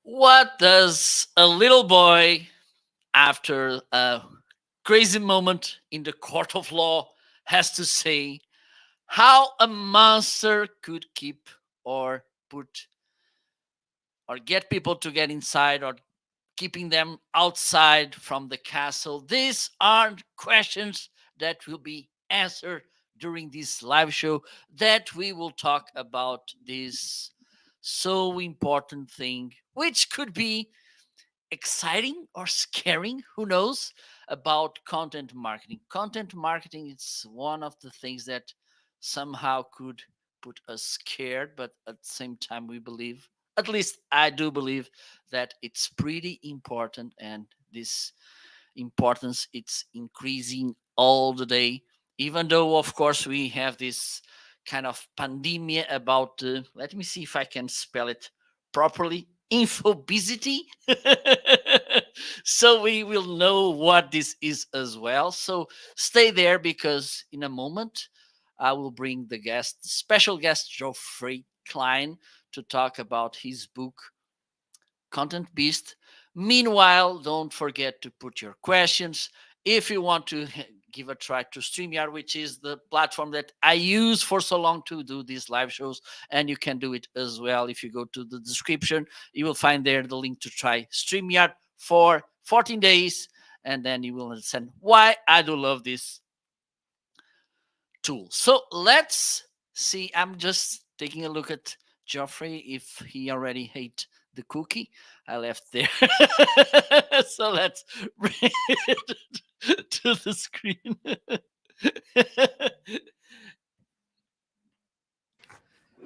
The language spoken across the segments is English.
What does a little boy, after a crazy moment in the court of law, has to say how a monster could keep or put or get people to get inside or keeping them outside from the castle? These are questions that will be answered during this live show that we will talk about this so important thing, which could be exciting or scaring, who knows, about content marketing. Content marketing is one of the things that somehow could put us scared, but at the same time we believe, at least I do believe, that it's pretty important, and this importance it's increasing all the day, even though of course we have this kind of pandemia about let me see if I can spell it properly, infobesity. So we will know what this is as well, so stay there because in a moment I will bring the guest, special guest Geoffrey Klein, to talk about his book Content Beast. Meanwhile, don't forget to put your questions. If you want to give a try to StreamYard, which is the platform that I use for so long to do these live shows, and you can do it as well. If you go to the description, you will find there the link to try StreamYard for 14 days, and then you will understand why I do love this tool. So let's see. I'm just taking a look at Geoffrey if he already ate the cookie I left there. So let's bring it to the screen.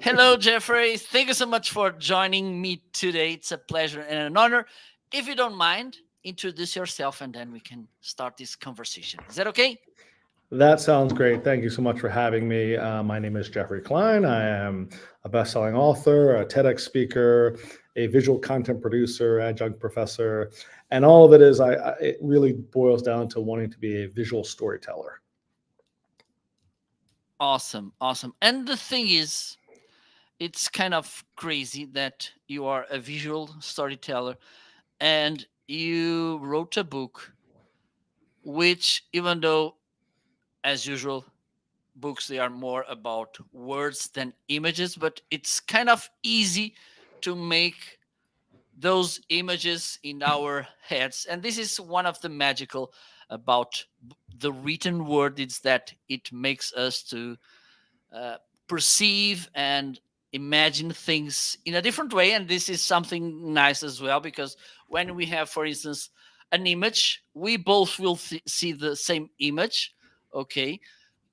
Hello, Geoffrey. Thank you so much for joining me today. It's a pleasure and an honor. If you don't mind, introduce yourself and then we can start this conversation. Is that okay? That sounds great. Thank you so much for having me. My name is Geoffrey Klein. I am a best-selling author, a TEDx speaker, a visual content producer, adjunct professor, and all of it is it really boils down to wanting to be a visual storyteller. Awesome, awesome. And the thing is, it's kind of crazy that you are a visual storyteller and you wrote a book which, even though as usual books they are more about words than images, but it's kind of easy to make those images in our heads, and this is one of the magical about the written word, is that it makes us to uh, perceive and imagine things in a different way. And this is something nice as well, because when we have, for instance, an image, we both will see the same image. Okay,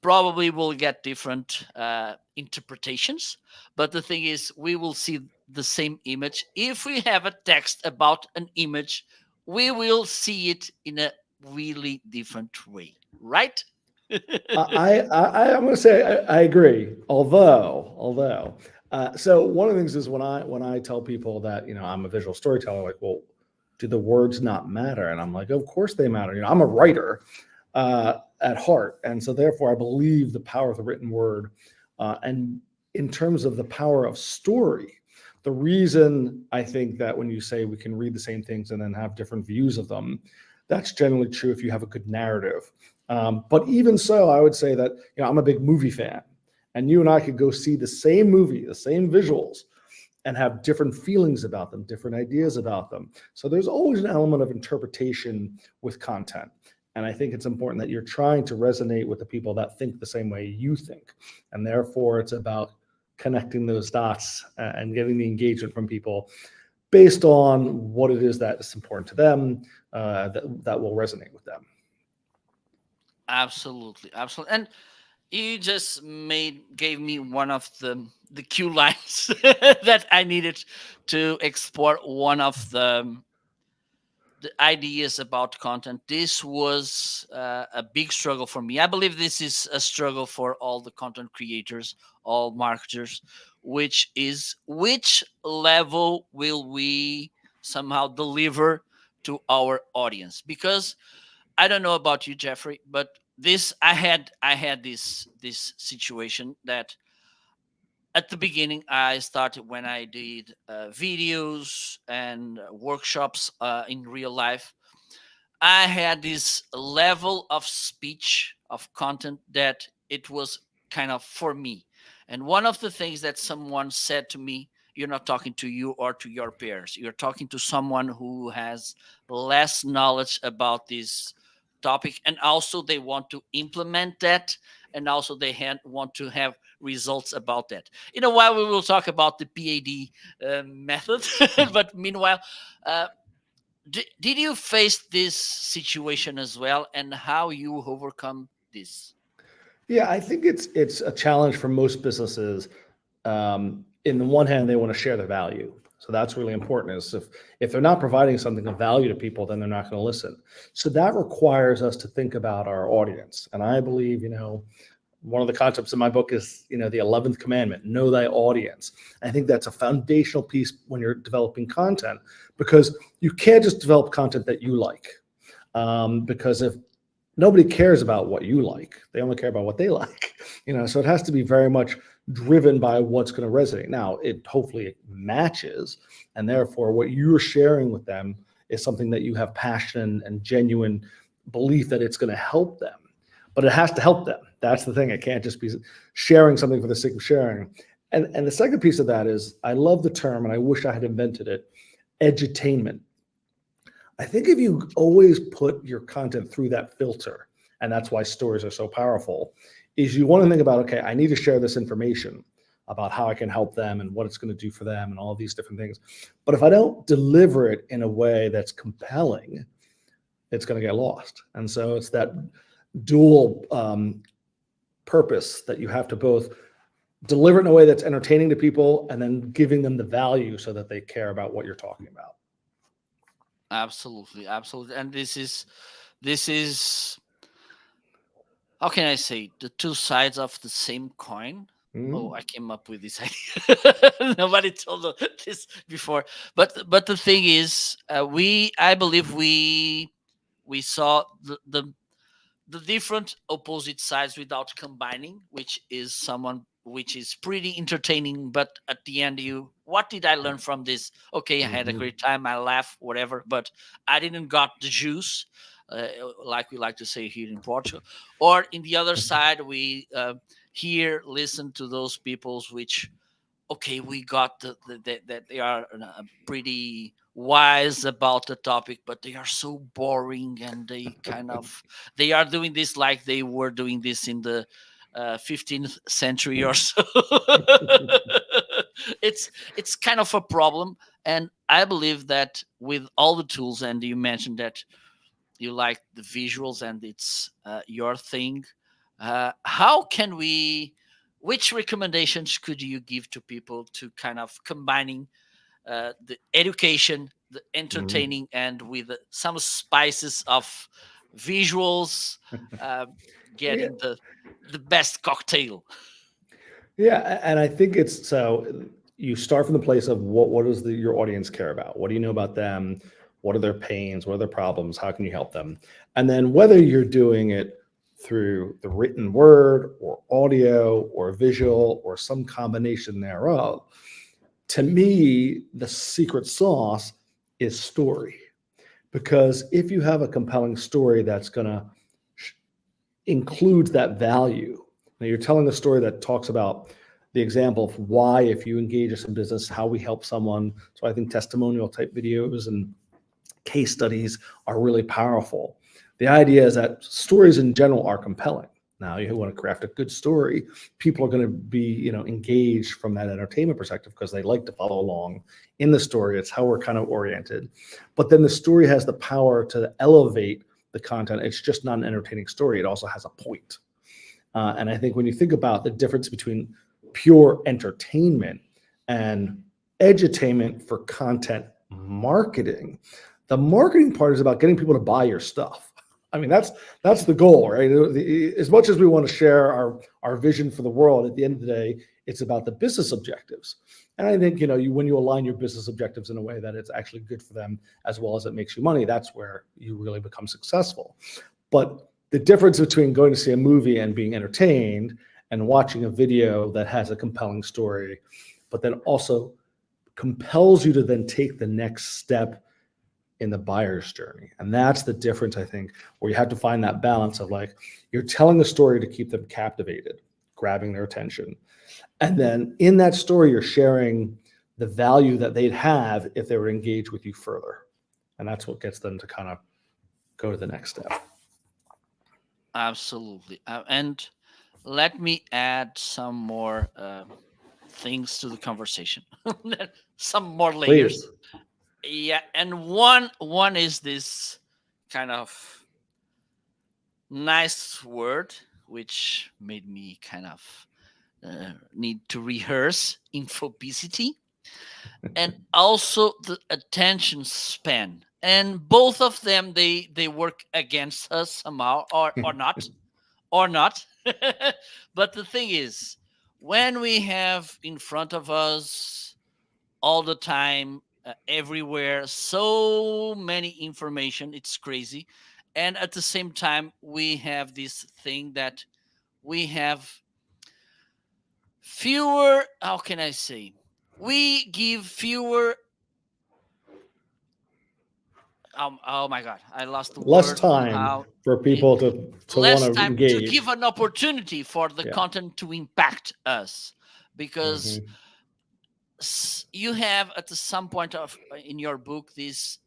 probably will get different interpretations, but the thing is we will see the same image. If we have a text about an image, we will see it in a really different way, right? I'm going to say I agree. So one of the things is when I tell people that I'm a visual storyteller, like, well, do the words not matter? And I'm like, of course they matter. I'm a writer at heart, and so therefore I believe the power of the written word. And in terms of the power of story, the reason I think that when you say we can read the same things and then have different views of them, that's generally true if you have a good narrative. But even so, I would say that I'm a big movie fan, and you and I could go see the same movie, the same visuals, and have different feelings about them, different ideas about them. So there's always an element of interpretation with content. And I think it's important that you're trying to resonate with the people that think the same way you think. And therefore, it's about connecting those dots and getting the engagement from people based on what it is that is important to them, that will resonate with them. Absolutely, absolutely. And you just gave me one of the cue lines that I needed to explore one of the ideas about content. This was a big struggle for me. I believe this is a struggle for all the content creators, all marketers, which is which level will we somehow deliver to our audience? Because I don't know about you, Jeffrey, but this I had this situation that at the beginning, I started when I did videos and workshops in real life. I had this level of speech of content that it was kind of for me. And one of the things that someone said to me, you're not talking to you or to your peers. You're talking to someone who has less knowledge about this topic. And also, they want to implement that. And also, want to have results about that. In a while, we will talk about the PAD method. But meanwhile, uh, did you face this situation as well, and how you overcome this? Yeah, I think it's a challenge for most businesses. In the one hand, they want to share their value, so that's really important. Is if they're not providing something of value to people, then they're not going to listen. So that requires us to think about our audience. And I believe, one of the concepts in my book is, the 11th commandment: know thy audience. I think that's a foundational piece when you're developing content, because you can't just develop content that you like. Because if nobody cares about what you like, they only care about what they like. So it has to be very much driven by what's going to resonate. Now, it hopefully it matches, and therefore what you're sharing with them is something that you have passion and genuine belief that it's going to help them. But it has to help them. That's the thing. It can't just be sharing something for the sake of sharing. And the second piece of that is, I love the term, and I wish I had invented it, edutainment. I think if you always put your content through that filter, and that's why stories are so powerful, is you want to think about, okay, I need to share this information about how I can help them and what it's going to do for them and all these different things. But if I don't deliver it in a way that's compelling, it's going to get lost. And so it's that dual purpose that you have to both deliver it in a way that's entertaining to people and then giving them the value so that they care about what you're talking about. Absolutely, absolutely. And this is how can I say, the two sides of the same coin. Oh, I came up with this idea. Nobody told this before. But the thing is, I believe we saw the different opposite sides without combining, which is pretty entertaining. But at the end, what did I learn from this? Okay, I had a great time, I laughed, whatever, but I didn't got the juice, uh, like we like to say here in Portugal. Or in the other side, we here listen to those peoples which, okay, we got that they are pretty wise about the topic, but they are so boring, and they are doing this like they were doing this in the 15th century or so. It's kind of a problem, and I believe that with all the tools, and you mentioned that you like the visuals and it's your thing. How can we? Which recommendations could you give to people to kind of combining the education, the entertaining, and with some spices of visuals, uh, Yeah, getting the best cocktail? yeah, and I think it's so you start from the place of what does your audience care about? What do you know about them? What are their pains? What are their problems? How can you help them? And then whether you're doing it through the written word or audio or visual or some combination thereof, to me, the secret sauce is story. Because if you have a compelling story that's going to include that value, now you're telling a story that talks about the example of why, if you engage us in business, how we help someone. So I think testimonial type videos and case studies are really powerful. The idea is that stories in general are compelling. Now, you want to craft a good story, people are going to be, engaged from that entertainment perspective because they like to follow along in the story. It's how we're kind of oriented. But then the story has the power to elevate the content. It's just not an entertaining story. It also has a point. And I think when you think about the difference between pure entertainment and edutainment for content marketing, the marketing part is about getting people to buy your stuff. I mean, that's the goal, right? As much as we want to share our vision for the world, at the end of the day, it's about the business objectives. And I think, when you align your business objectives in a way that it's actually good for them as well as it makes you money, that's where you really become successful. But the difference between going to see a movie and being entertained and watching a video that has a compelling story, but then also compels you to then take the next step in the buyer's journey. And that's the difference, I think, where you have to find that balance of like, you're telling a story to keep them captivated, grabbing their attention. And then in that story, you're sharing the value that they'd have if they were engaged with you further. And that's what gets them to kind of go to the next step. Absolutely. And let me add some more things to the conversation. Some more layers. Please. Yeah, and one is this kind of nice word which made me kind of need to rehearse infobesity, and also the attention span. And both of them, they work against us somehow, or not, or not. But the thing is, when we have in front of us all the time, everywhere, so many information, it's crazy. And at the same time, we have this thing that we have fewer, how can I say, we give fewer, oh my god, I lost the Less word time somehow. for It, people to want less to time to engage. give an opportunity for the Yeah. content to impact us, because Mhm. you have at some point of in your book this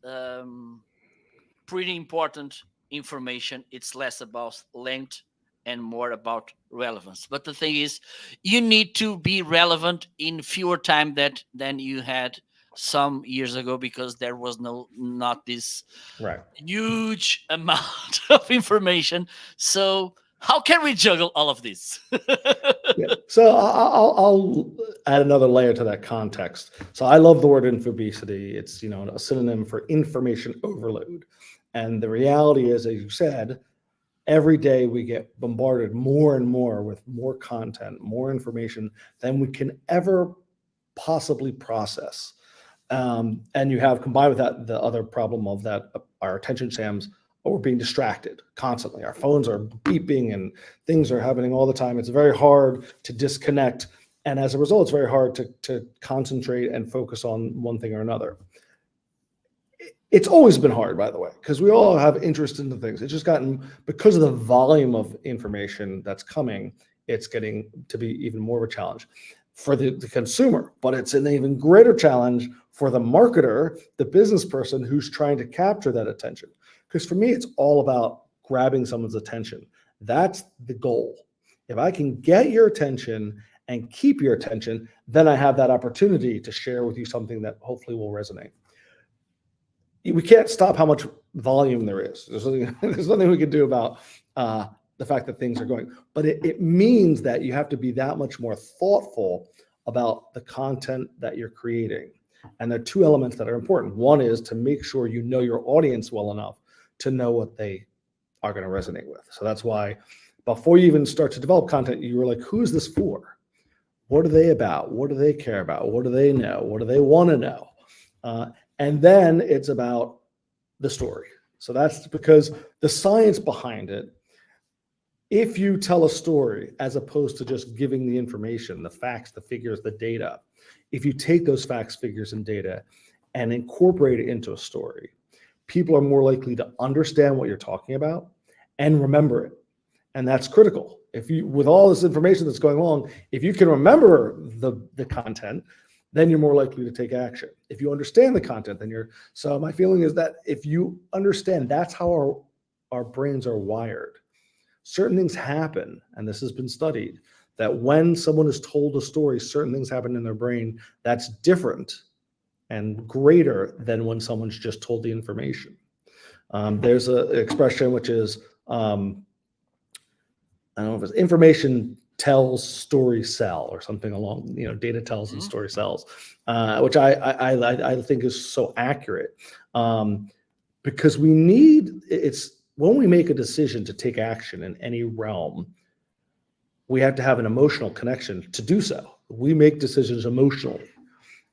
pretty important information. It's less about length and more about relevance. But the thing is, you need to be relevant in fewer time than you had some years ago, because there was not this Right. huge amount of information. So how can we juggle all of this? Yeah. So I'll add another layer to that context. So I love the word infobesity. It's, a synonym for information overload. And the reality is, as you said, every day we get bombarded more and more with more content, more information than we can ever possibly process. And you have combined with that the other problem of that our attention spans, we're being distracted constantly. Our phones are beeping and things are happening all the time. It's very hard to disconnect. And as a result, it's very hard to concentrate and focus on one thing or another. It's always been hard, by the way, because we all have interest in the things. It's just gotten, because of the volume of information that's coming, it's getting to be even more of a challenge for the consumer, but it's an even greater challenge for the marketer, the business person who's trying to capture that attention. Because for me, it's all about grabbing someone's attention. That's the goal. If I can get your attention and keep your attention, then I have that opportunity to share with you something that hopefully will resonate. We can't stop how much volume there is. There's nothing we can do about the fact that things are going, but it means that you have to be that much more thoughtful about the content that you're creating. And there are two elements that are important. One is to make sure you know your audience well enough to know what they are going to resonate with. So that's why before you even start to develop content, you were like, who's this for? What are they about? What do they care about? What do they know? What do they want to know? And then it's about the story. So that's because the science behind it, if you tell a story as opposed to just giving the information, the facts, the figures, the data, if you take those facts, figures, and data and incorporate it into a story, people are more likely to understand what you're talking about and remember it. And that's critical. If you, with all this information that's going along, if you can remember the content, then you're more likely to take action. If you understand the content, then you're, so my feeling is that if you understand, that's how our brains are wired. Certain things happen, and this has been studied, that when someone is told a story, certain things happen in their brain that's different and greater than when someone's just told the information. There's an expression which is, I don't know if it's information tells, story sell, or something along, data tells and story sells, which I think is so accurate, because we need, it's when we make a decision to take action in any realm, we have to have an emotional connection to do so. We make decisions emotionally,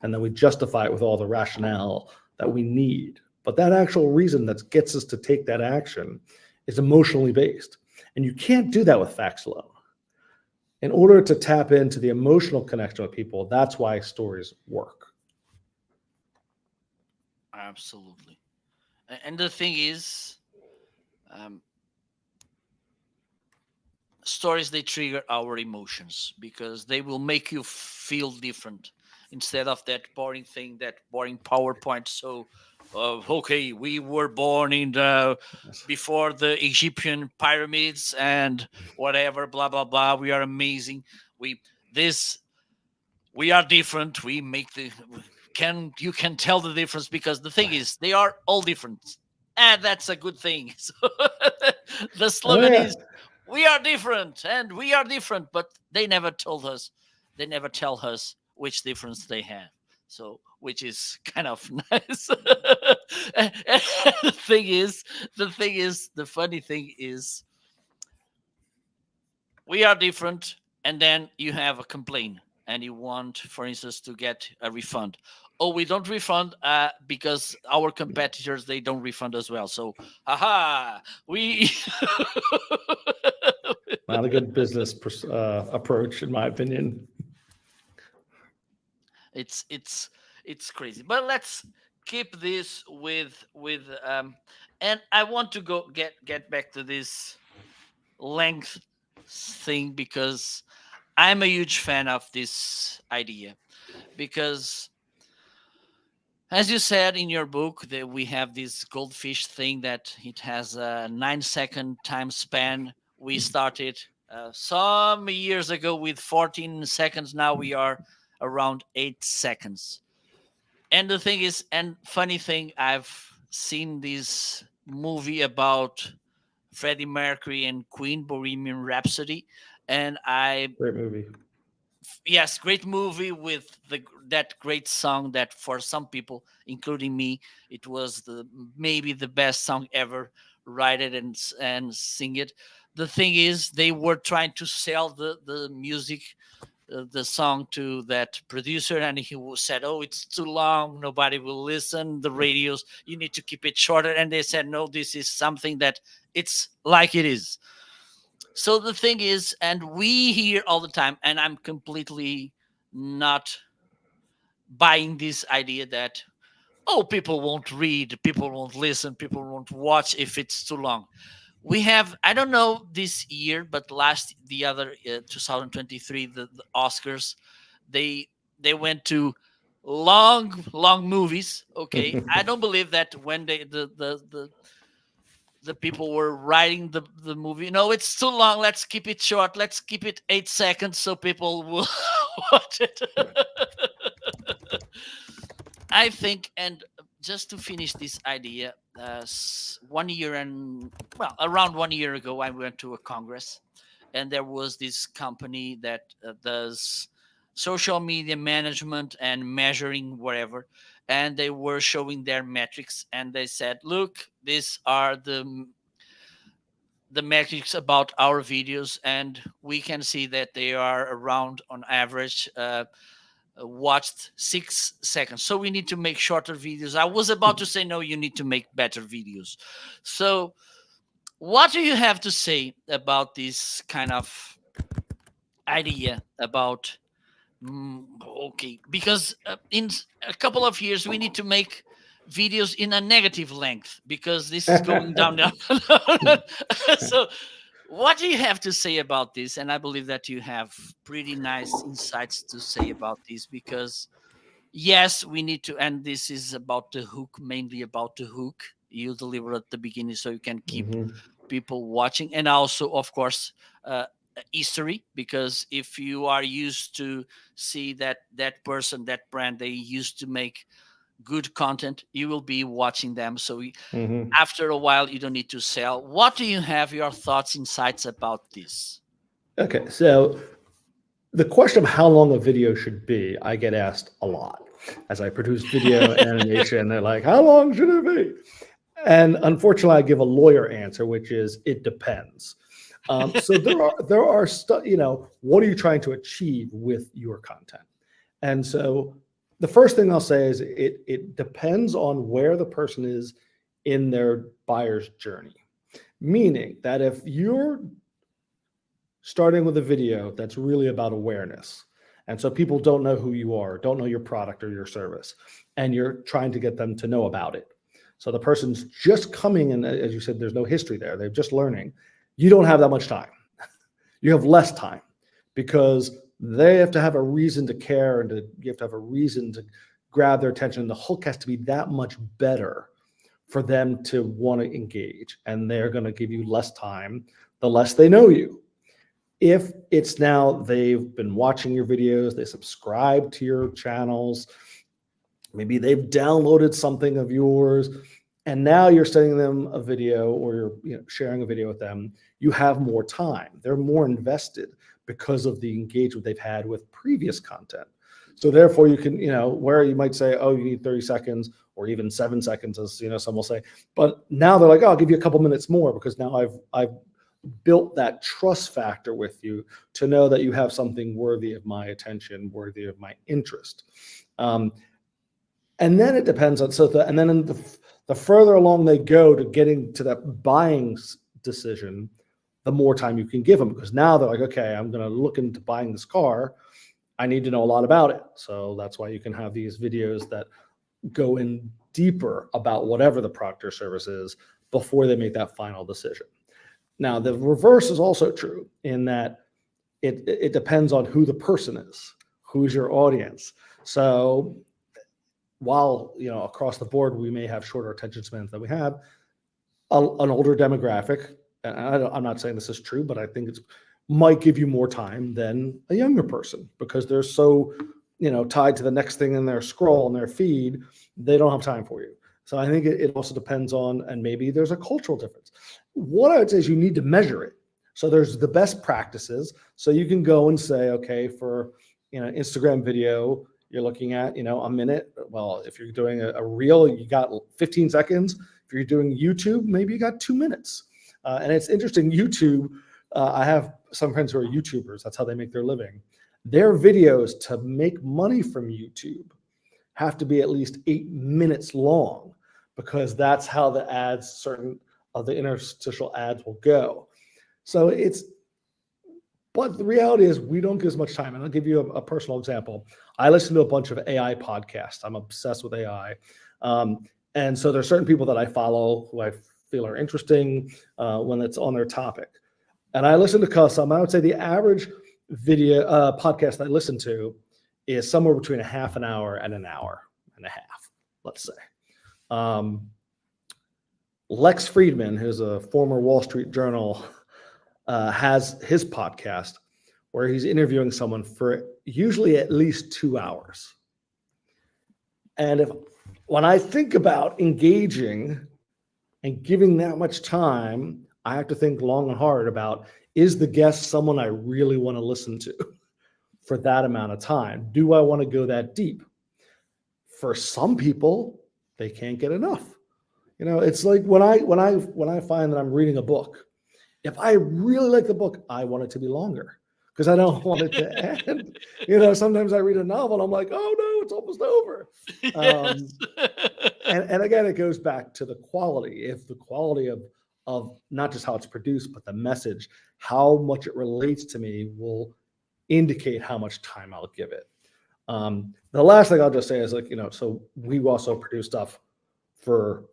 and then we justify it with all the rationale that we need. But that actual reason that gets us to take that action is emotionally based. And you can't do that with facts alone. In order to tap into the emotional connection with people, that's why stories work. Absolutely. And the thing is, um, stories, they trigger our emotions because they will make you feel different instead of that boring thing, that boring PowerPoint. So okay, we were born in the Yes. before the Egyptian pyramids and whatever, blah blah blah, we are amazing, we this we are different, we make the can you can tell the difference, because the thing is they are all different, and that's a good thing. So the Oh slogan yeah. is we are different and we are different, but they never told us, they never tell us which difference they have, so which is kind of nice. And the thing is, the funny thing is, we are different, and then you have a complaint and you want, for instance, to get a refund. Oh, we don't refund because our competitors, they don't refund as well, so haha, we Not a good business approach, in my opinion. it's crazy. But let's keep this with and I want to go get back to this length thing, because I'm a huge fan of this idea, because as you said in your book, that we have this goldfish thing that it has a 9-second time span. We started some years ago with 14 seconds. Now we are around 8 seconds. And the thing is, and funny thing, I've seen this movie about Freddie Mercury and Queen, Bohemian Rhapsody, and I Great movie. yes, great movie with that great song that for some people, including me, it was the maybe the best song ever. Write it and sing it. The thing is, they were trying to sell the music, the song, to that producer, and said, "Oh, it's too long. Nobody will listen. The radios, you need to keep it shorter." And they said, "No, this is something that it's like it is." So the thing is, and we hear all the time, and I'm completely not buying this idea that, oh, people won't read, people won't listen, people won't watch if it's too long. We have, I don't know this year, but the other 2023, the Oscars, they they went to long movies. Okay, I don't believe that when the people were writing the movie, no, it's too long, let's keep it short, let's keep it 8 seconds so people will watch it. I think, and just to finish this idea, 1 year and, well, around 1 year ago, I went to a congress, and there was this company that does social media management and measuring whatever, and they were showing their metrics, and they said, look, these are the metrics about our videos, and we can see that they are around, on average, watched 6 seconds, so we need to make shorter videos. I was about to say, no, you need to make better videos. So what do you have to say about this kind of idea about, okay, because in a couple of years we need to make videos in a negative length, because this is going down now. So what do you have to say about this? And I believe that you have pretty nice insights to say about this, because yes, we need to, and this is about the hook, mainly about the hook you deliver at the beginning, so you can keep Mhm. people watching, and also, of course, uh, history, because if you are used to see that that person, that brand, they used to make good content, you will be watching them. So Mhm. after a while, you don't need to sell. What do you have your thoughts, insights about this? Okay, so the question of how long a video should be, I get asked a lot as I produce video and animation. They're like, "How long should it be?" And unfortunately, I give a lawyer answer, which is it depends. So there are what are you trying to achieve with your content? And so the first thing I'll say is it depends on where the person is in their buyer's journey. Meaning that if you're starting with a video that's really about awareness. And so people don't know who you are, don't know your product or your service, and you're trying to get them to know about it. So the person's just coming, and as you said, there's no history there. They're just learning. You don't have that much time. You have less time because they have to have a reason to care, and you have to have a reason to grab their attention. The hook has to be that much better for them to want to engage, and they're going to give you less time the less they know you. If it's now they've been watching your videos, they subscribe to your channels, maybe they've downloaded something of yours, and now you're sending them a video, or you're sharing a video with them, you have more time. They're more invested because of the engagement they've had with previous content. So therefore you can, where you might say, oh, you need 30 seconds or even 7 seconds, as some will say, but now they're like, oh, I'll give you a couple minutes more because now I've built that trust factor with you to know that you have something worthy of my attention, worthy of my interest. And then it depends on, and then in the further along they go to getting to that buying decision, the more time you can give them, because now they're like, okay, I'm going to look into buying this car. I need to know a lot about it. So that's why you can have these videos that go in deeper about whatever the product or service is before they make that final decision. Now, the reverse is also true in that it depends on who the person is, who's your audience. So while, across the board, we may have shorter attention spans than we have, an older demographic, and I'm not saying this is true, but I think it might give you more time than a younger person because they're so, tied to the next thing in their scroll and their feed, they don't have time for you. So I think it also depends on, and maybe there's a cultural difference. What I would say is you need to measure it. So there's the best practices. So you can go and say, okay, for Instagram video, you're looking at a minute. Well, if you're doing a reel, you got 15 seconds. If you're doing YouTube, maybe you got 2 minutes. And it's interesting. YouTube, I have some friends who are YouTubers. That's how they make their living. Their videos to make money from YouTube have to be at least 8 minutes long, because that's how the ads, certain of the interstitial ads will go. So but the reality is we don't get as much time. And I'll give you a personal example. I listen to a bunch of AI podcasts. I'm obsessed with AI. And so there's certain people that I follow who I feel are interesting when it's on their topic. And I listen to some. I would say the average video podcast I listen to is somewhere between a half an hour and an hour and a half, let's say. Lex Friedman, who's a former Wall Street Journal, has his podcast where he's interviewing someone for usually at least 2 hours. And when I think about engaging and giving that much time, I have to think long and hard about, is the guest someone I really want to listen to for that amount of time? Do I want to go that deep? For some people, they can't get enough. It's like when I find that I'm reading a book, if I really like the book, I want it to be longer because I don't want it to end. Sometimes I read a novel and I'm like, oh no, it's almost over. Yes. And again, it goes back to the quality. If the quality of not just how it's produced, but the message, how much it relates to me will indicate how much time I'll give it. The last thing I'll just say is so we also produce stuff for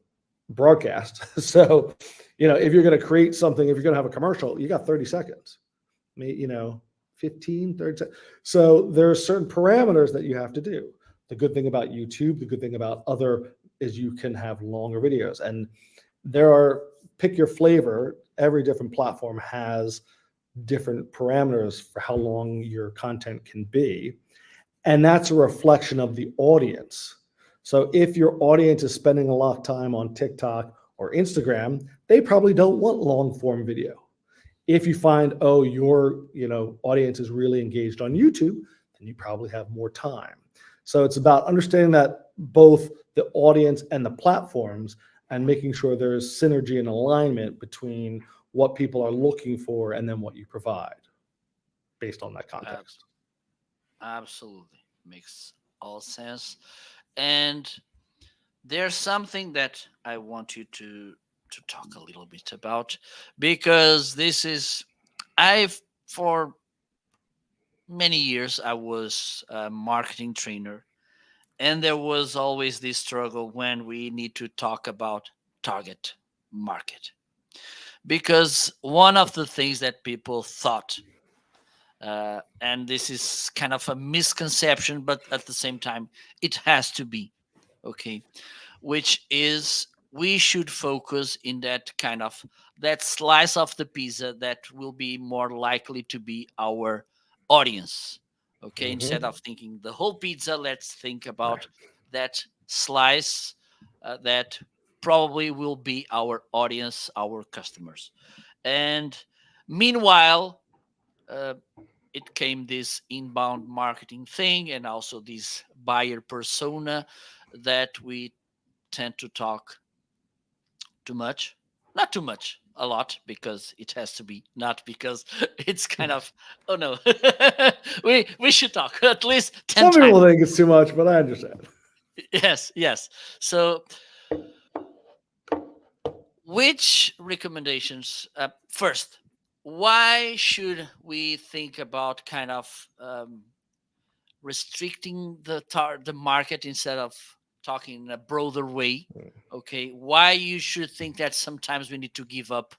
broadcast. So, if you're going to create something, if you're going to have a commercial, you got 30 seconds, 15, 30 seconds. So there are certain parameters that you have to do. The good thing about YouTube, the good thing about is you can have longer videos, and pick your flavor. Every different platform has different parameters for how long your content can be. And that's a reflection of the audience. So if your audience is spending a lot of time on TikTok or Instagram, they probably don't want long form video. If you find, your audience is really engaged on YouTube, then you probably have more time. So it's about understanding that both the audience and the platforms, and making sure there's synergy and alignment between what people are looking for and then what you provide based on that context. Absolutely. Makes all sense. And there's something that I want you to talk a little bit about, because this is, I've for many years, I was a marketing trainer, and there was always this struggle when we need to talk about target market. Because one of the things that people thought, and this is kind of a misconception, but at the same time, it has to be okay, which is we should focus in that kind of that slice of the pizza that will be more likely to be our audience. Okay, instead of Hmm. thinking the whole pizza, let's think about that slice that probably will be our audience, our customers. And meanwhile, uh, it came this inbound marketing thing and also this buyer persona that we tend to talk too much. Not too much, a lot, because it has to be, not because it's kind of, oh no, we should talk at least 10 Some times. people think it's too much, but I understand. Yes, yes. So, which recommendations? First, why should we think about kind of restricting the market instead of talking in a broader way? Okay, why you should think that sometimes we need to give up,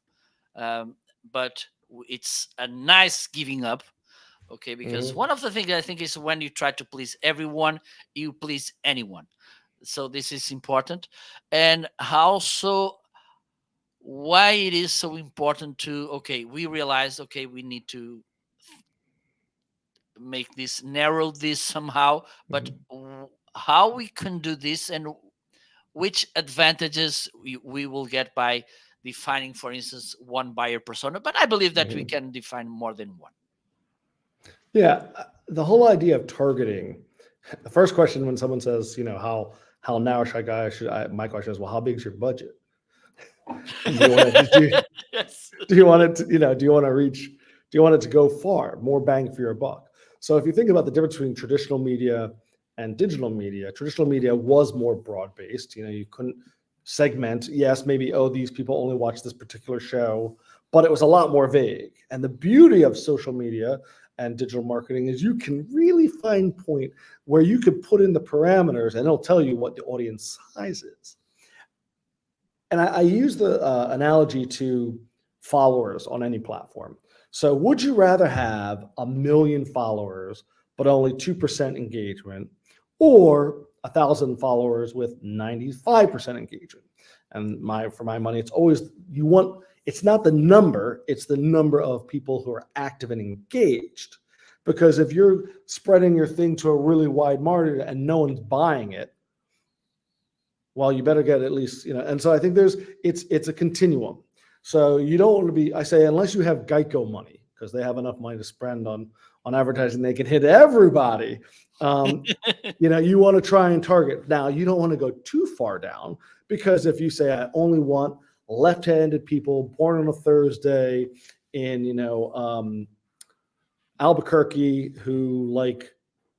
um, but it's a nice giving up. Okay, because Hmm. one of the things I think is when you try to please everyone, you please anyone. So this is important, and also why it is so important to, okay, we realize, okay, we need to make this, narrow this somehow, but Hmm. how we can do this, and which advantages we will get by defining, for instance, one buyer persona. But I believe that we Hmm. can define more than one. Yeah, the whole idea of targeting. The first question when someone says, how narrow should I? My question is, well, how big is your budget? And Yes. do you want it to, do you want to reach? Do you want it to go far? More bang for your buck. So if you think about the difference between traditional media and digital media, traditional media was more broad based. You couldn't segment. Yes, maybe, oh, these people only watch this particular show, but it was a lot more vague. And the beauty of social media and digital marketing is you can really fine point where you could put in the parameters and it'll tell you what the audience size is. And I use the analogy to followers on any platform. So, would you rather have 1 million followers but only 2% engagement, or 1,000 followers with 95% engagement? And for my money, it's always you want. It's not the number; it's the number of people who are active and engaged. Because if you're spreading your thing to a really wide market and no one's buying it, well, you better get at least, and so I think it's a continuum. So you don't want to be, I say, unless you have Geico money, because they have enough money to spend on advertising, they can hit everybody. Um, you want to try and target. Now, you don't want to go too far down, because if you say, I only want left-handed people born on a Thursday in, Albuquerque who like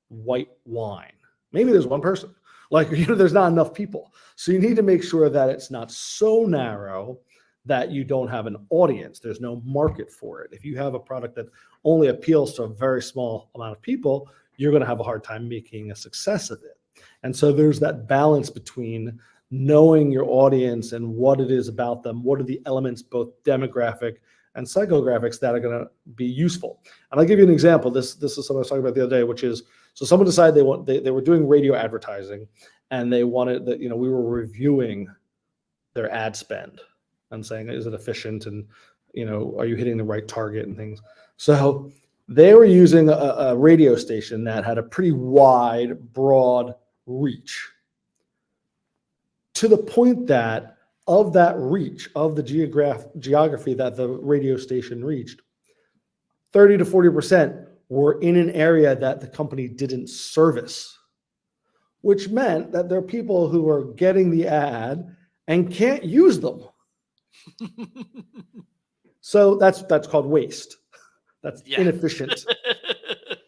white wine. Maybe there's one person. Like, there's not enough people. So you need to make sure that it's not so narrow that you don't have an audience. There's no market for it. If you have a product that only appeals to a very small amount of people, you're going to have a hard time making a success of it. And so there's that balance between knowing your audience and what it is about them. What are the elements, both demographic and psychographics, that are going to be useful? And I'll give you an example. This is something I was talking about the other day, which is, so someone decided they were doing radio advertising, and they wanted that, we were reviewing their ad spend and saying, is it efficient, and are you hitting the right target and things. So they were using a radio station that had a pretty wide, broad reach, to the point that of that reach, of the geography that the radio station reached, 30 to 40% were in an area that the company didn't service, which meant that there are people who are getting the ad and can't use them. So that's called waste. That's Yeah. inefficient.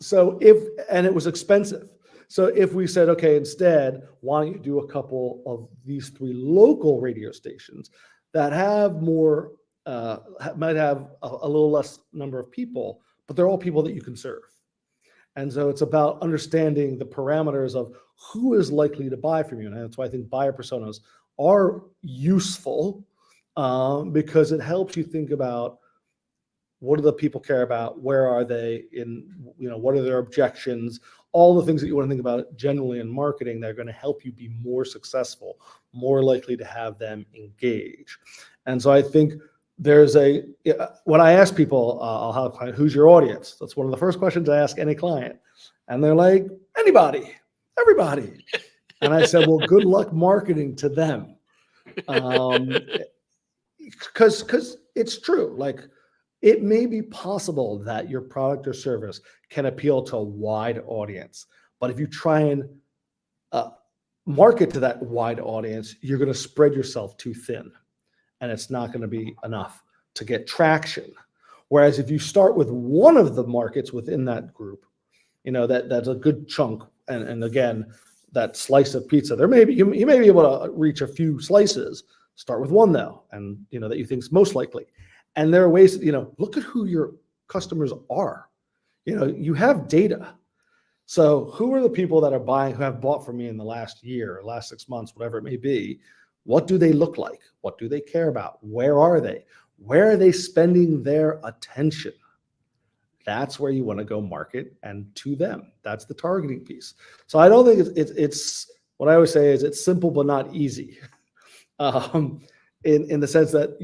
So and it was expensive. So if we said, okay, instead, why don't you do a couple of these 3 local radio stations that have more, might have a little less number of people, but they're all people that you can serve. And so it's about understanding the parameters of who is likely to buy from you. And that's why I think buyer personas are useful, because it helps you think about what do the people care about, where are they in, what are their objections, all the things that you want to think about generally in marketing that are going to help you be more successful, more likely to have them engage. And so I think when I ask people, I'll have a client, who's your audience? That's one of the first questions I ask any client. And they're like, anybody, everybody. And I said, well, good luck marketing to them. Because it's true. Like, it may be possible that your product or service can appeal to a wide audience. But if you try and market to that wide audience, you're going to spread yourself too thin. And it's not going to be enough to get traction. Whereas if you start with one of the markets within that group, that's a good chunk. And again, that slice of pizza, you may be able to reach a few slices. Start with one though, and that you think is most likely. And there are ways, look at who your customers are. You have data. So who are the people that are buying, who have bought from me in the last year, last 6 months, whatever it may be? What do they look like? What do they care about? Where are they? Where are they spending their attention? That's where you want to go market, and to them. That's the targeting piece. So I don't think it's what I always say is it's simple but not easy. In the sense that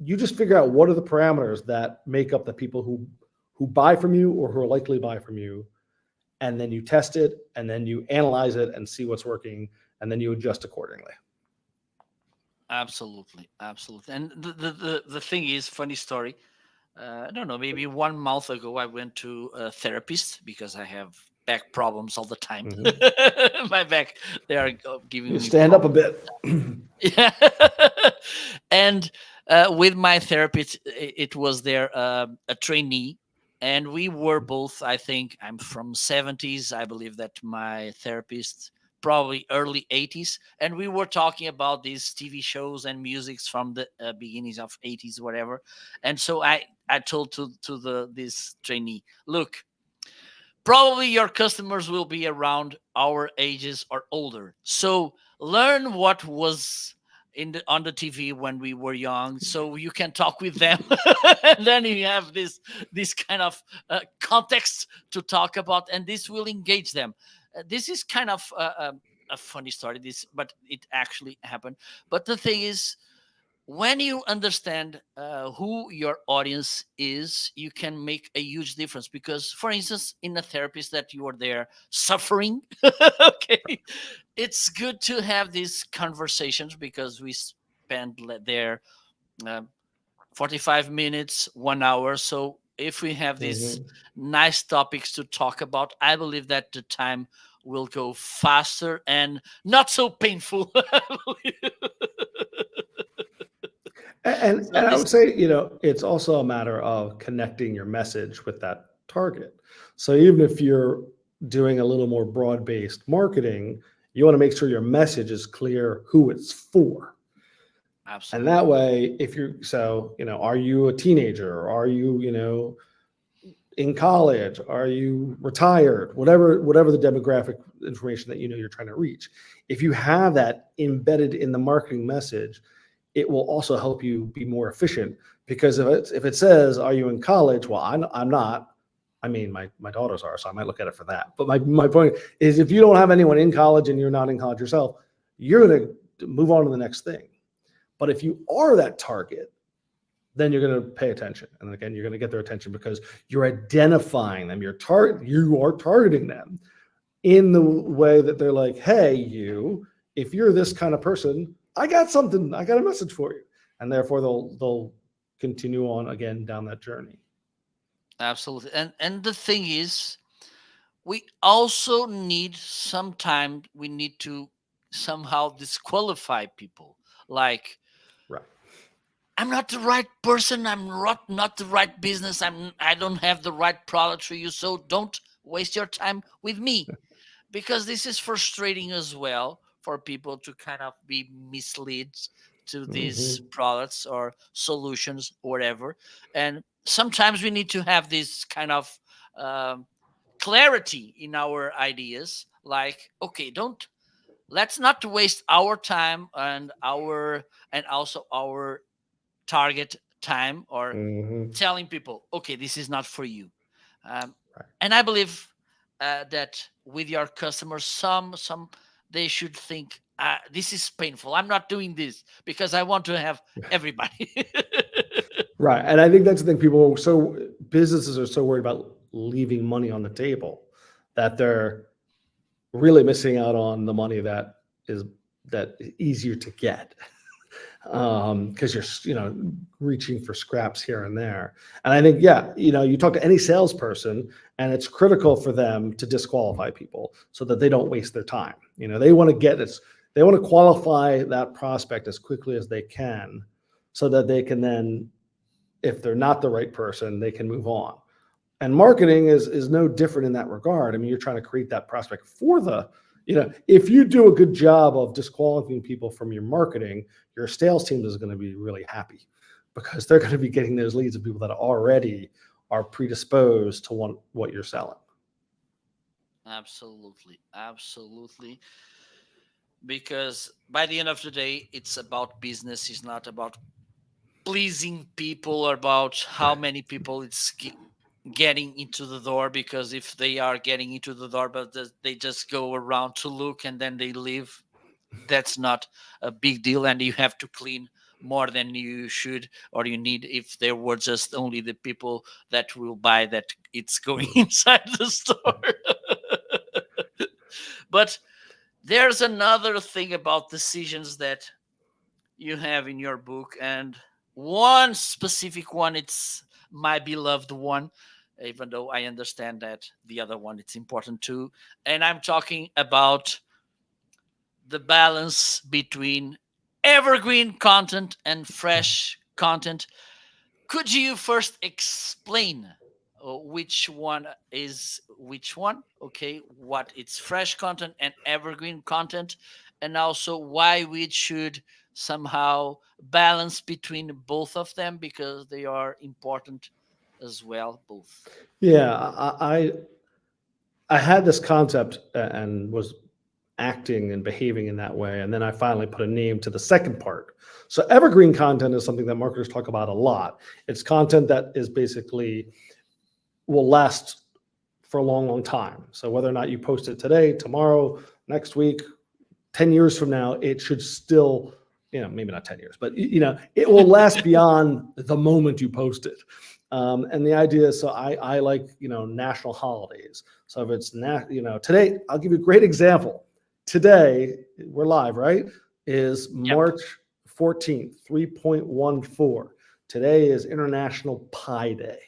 you just figure out what are the parameters that make up the people who buy from you or who are likely to buy from you, and then you test it, and then you analyze it and see what's working, and then you adjust accordingly. Absolutely. And the thing is, funny story. I don't know, maybe 1 month ago, I went to a therapist because I have back problems all the time. Mm-hmm. My back, they are giving you me stand problems. Up a bit. Yeah. And with my therapist, it was there a trainee, and we were both, I think I'm from 70s. I believe that my therapist probably early 80s, and we were talking about these TV shows and musics from the beginnings of 80s, whatever. And so I told to this trainee, look, probably your customers will be around our ages or older, so learn what was on the TV when we were young, so you can talk with them. And then you have this kind of context to talk about, and this will engage them. This is kind of a funny story, but it actually happened. But the thing is, when you understand who your audience is, you can make a huge difference. Because, for instance, in a therapist that you are there suffering, okay, it's good to have these conversations, because we spend there 45 minutes, 1 hour. So if we have these nice topics to talk about, I believe that the time will go faster and not so painful. And I would say, it's also a matter of connecting your message with that target. So even if you're doing a little more broad-based marketing, you want to make sure your message is clear who it's for. Absolutely. And that way, are you a teenager? Are you, in college? Are you retired? Whatever the demographic information that you're trying to reach. If you have that embedded in the marketing message, it will also help you be more efficient. Because if it says, are you in college? Well, I'm not. I mean, my daughters are, so I might look at it for that. But my point is, if you don't have anyone in college and you're not in college yourself, you're going to move on to the next thing. But if you are that target, then you're going to pay attention. And again, you're going to get their attention because you're identifying them. You are targeting them in the way that they're like, hey, if you're this kind of person, I got a message for you. And therefore they'll continue on again down that journey. Absolutely. And the thing is, we also need we need to somehow disqualify people. Like, right, I'm not the right person, I'm not the right business, I don't have the right product for you, so don't waste your time with me. Because this is frustrating as well for people to kind of be misled to these products or solutions or whatever. And sometimes we need to have this kind of um, clarity in our ideas. Like, okay, don't let's not waste our time and also our target time, or Hmm. telling people, okay, this is not for you. um, Right. and I believe that with your customers, some they should think, this is painful, I'm not doing this because I want to have everybody. Right. And I think that's the thing. People are so businesses are so worried about leaving money on the table that they're really missing out on the money is that easier to get. Because you're reaching for scraps here and there. And I think, yeah, you talk to any salesperson, and it's critical for them to disqualify people so that they don't waste their time. They want to they want to qualify that prospect as quickly as they can, so that they can then, if they're not the right person, they can move on. And marketing is no different in that regard. I mean, you're trying to create that prospect for if you do a good job of disqualifying people from your marketing, your sales team is going to be really happy, because they're going to be getting those leads of people that already are predisposed to want what you're selling. Absolutely, absolutely. Because by the end of the day, it's about business. It's not about pleasing people, or about how Right. many people getting into the door. Because if they are getting into the door but they just go around to look and then they leave, that's not a big deal, and you have to clean more than you should or you need. If there were just only the people that will buy, that it's going inside the store. But there's another thing about decisions that you have in your book, and one specific one, it's my beloved one, even though I understand that the other one, it's important too. And I'm talking about the balance between evergreen content and fresh content. Could you first explain which one is which one? Okay, what it's fresh content and evergreen content, and also why we should somehow balance between both of them, because they are important as well, both. Yeah, I had this concept, and was acting and behaving in that way, and then I finally put a name to the second part. So evergreen content is something that marketers talk about a lot. It's content that is basically will last for a long, long time. So whether or not you post it today, tomorrow, next week, 10 years from now, it should still, maybe not 10 years, but it will last beyond the moment you post it. And the idea is, so I like, national holidays. So if it's today, I'll give you a great example. Today, we're live, right? Is Yep. March 14th, 3.14. Today is International Pi Day,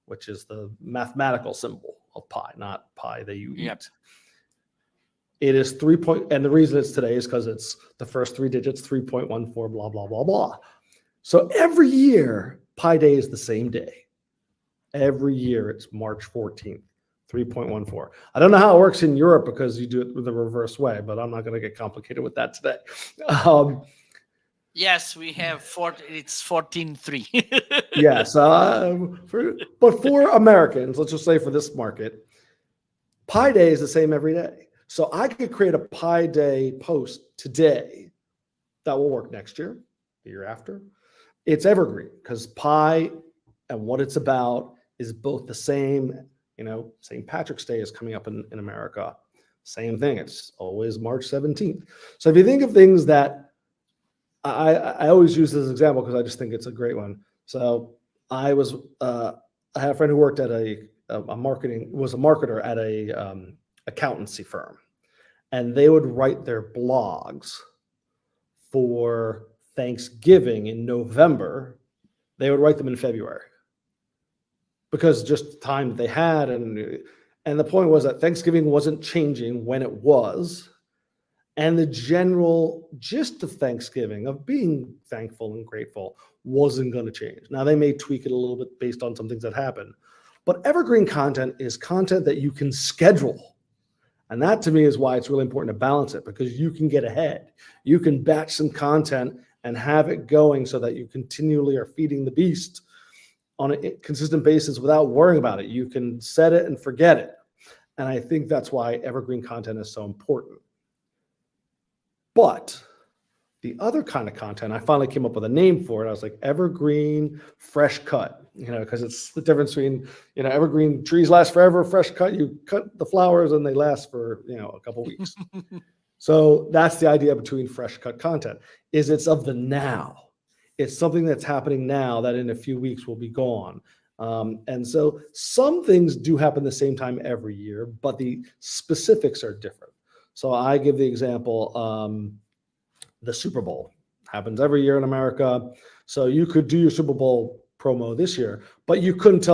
which is the mathematical symbol of pi, not pie that you Yep. eat. It is and the reason it's today is because it's the first three digits, 3.14, blah, blah, blah, blah. So every year, Pi Day is the same day. Every year, it's March 14th, 3.14. I don't know how it works in Europe, because you do it the reverse way, but I'm not going to get complicated with that today. Yes, we have it's 14.3. Yes. But for Americans, let's just say for this market, Pi Day is the same every day. So I could create a Pi Day post today that will work next year, the year after. It's evergreen, because Pi and what it's about is both the same. St. Patrick's Day is coming up in America. Same thing. It's always March 17th. So if you think of things that I always use this example, because I just think it's a great one. So I had a friend who worked at a marketer at a accountancy firm, and they would write their blogs for Thanksgiving in November. They would write them in February, because just the time that they had, and the point was that Thanksgiving wasn't changing when it was. And the general gist of Thanksgiving, of being thankful and grateful, wasn't going to change. Now, they may tweak it a little bit based on some things that happen. But evergreen content is content that you can schedule. And that, to me, is why it's really important to balance it, because you can get ahead. You can batch some content and have it going so that you continually are feeding the beast. on a consistent basis without worrying about it. You can set it and forget it. And I think that's why evergreen content is so important. But the other kind of content, I finally came up with a name for it. I was like, evergreen fresh cut, because it's the difference between, evergreen trees last forever, fresh cut, you cut the flowers and they last for, a couple weeks. So that's the idea between fresh cut content, is it's of the now. It's something that's happening now that in a few weeks will be gone. And so some things do happen the same time every year, but the specifics are different. So I give the example, the Super Bowl happens every year in America. So you could do your Super Bowl promo this year, but you couldn't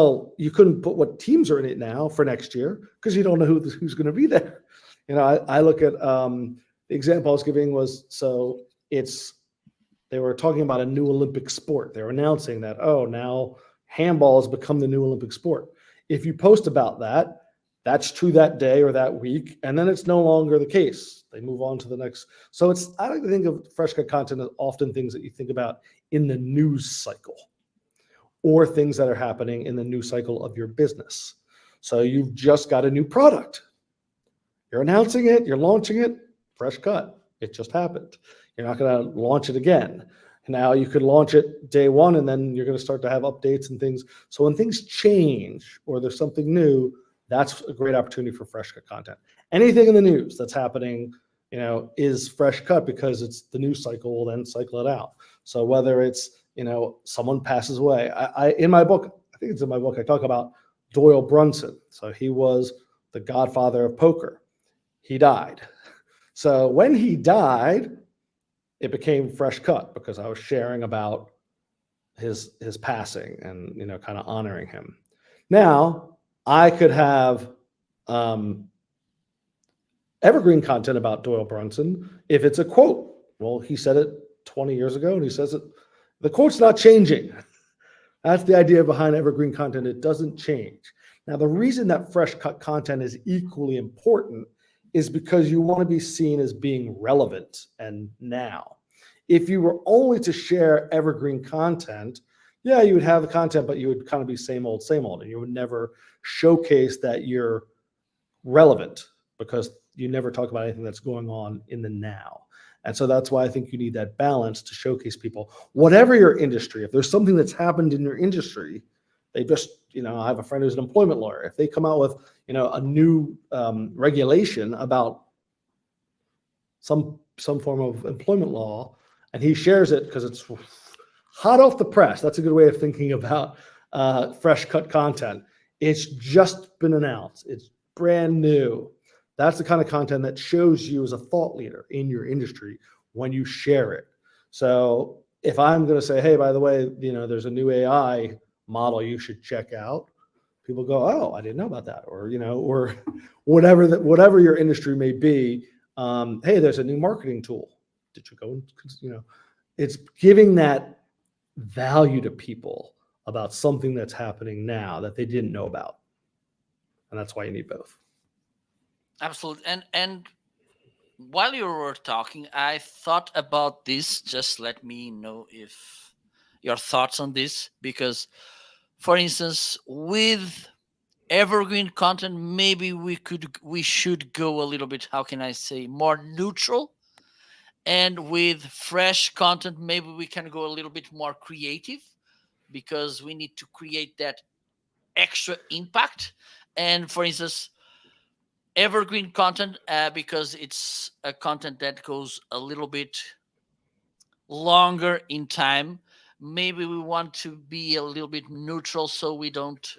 put what teams are in it now for next year because you don't know who's going to be there. I look at the example I was giving was, so they were talking about a new Olympic sport. They were announcing that, now handball has become the new Olympic sport. If you post about that, that's true that day or that week, and then it's no longer the case. They move on to the next. So I like to think of fresh cut content as often things that you think about in the news cycle or things that are happening in the news cycle of your business. So you've just got a new product. You're announcing it, you're launching it, fresh cut. It just happened. You're not going to launch it again. Now you could launch it day one, and then you're going to start to have updates and things. So when things change or there's something new, that's a great opportunity for fresh cut content. Anything in the news that's happening, is fresh cut because it's the news cycle, will then cycle it out. So whether it's, someone passes away. In my book, I think it's in my book, I talk about Doyle Brunson. So he was the godfather of poker. He died. So when he died, it became fresh cut because I was sharing about his passing and, kind of honoring him. Now, I could have evergreen content about Doyle Brunson if it's a quote. Well, he said it 20 years ago, and he says it. The quote's not changing. That's the idea behind evergreen content. It doesn't change. Now, the reason that fresh cut content is equally important is because you want to be seen as being relevant and now. If you were only to share evergreen content, yeah, you would have the content, but you would kind of be same old, and you would never showcase that you're relevant because you never talk about anything that's going on in the now. And so that's why I think you need that balance to showcase people, whatever your industry. If there's something that's happened in your industry, they just, I have a friend who's an employment lawyer. If they come out with, a new regulation about some form of employment law, and he shares it because it's hot off the press. That's a good way of thinking about fresh cut content. It's just been announced. It's brand new. That's the kind of content that shows you as a thought leader in your industry when you share it. So if I'm going to say, hey, by the way, there's a new AI model you should check out, people go, oh, I didn't know about that. Or, or whatever your industry may be. Hey, there's a new marketing tool. Did you go and, it's giving that value to people about something that's happening now that they didn't know about. And that's why you need both. Absolutely. And while you were talking, I thought about this. Just let me know if your thoughts on this, because, for instance, with evergreen content, maybe we should go a little bit, how can I say, more neutral. And with fresh content, maybe we can go a little bit more creative because we need to create that extra impact. And for instance, evergreen content, because it's a content that goes a little bit longer in time, maybe we want to be a little bit neutral so we don't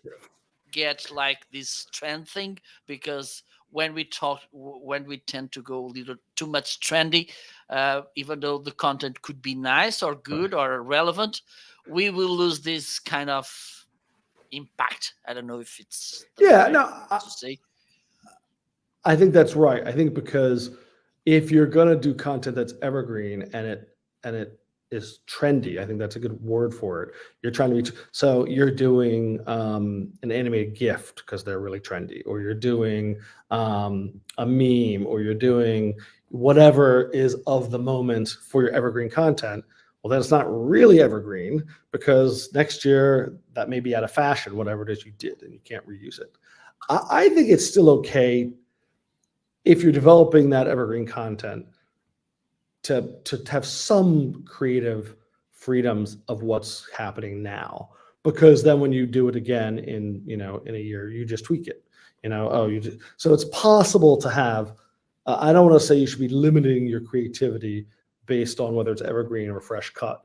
get like this trend thing, because when we tend to go a little too much trendy, even though the content could be nice or good or relevant, we will lose this kind of impact. I don't know if it's to say. I think that's right. I think because if you're going to do content that's evergreen and it is trendy, I think that's a good word for it. You're trying to reach, so you're doing an animated GIF because they're really trendy, or you're doing a meme, or you're doing whatever is of the moment for your evergreen content. Well, then it's not really evergreen because next year that may be out of fashion, whatever it is you did, and you can't reuse it. I think it's still okay if you're developing that evergreen content to have some creative freedoms of what's happening now, because then when you do it again in a year, you just tweak it. So it's possible to have. I don't want to say you should be limiting your creativity based on whether it's evergreen or fresh cut,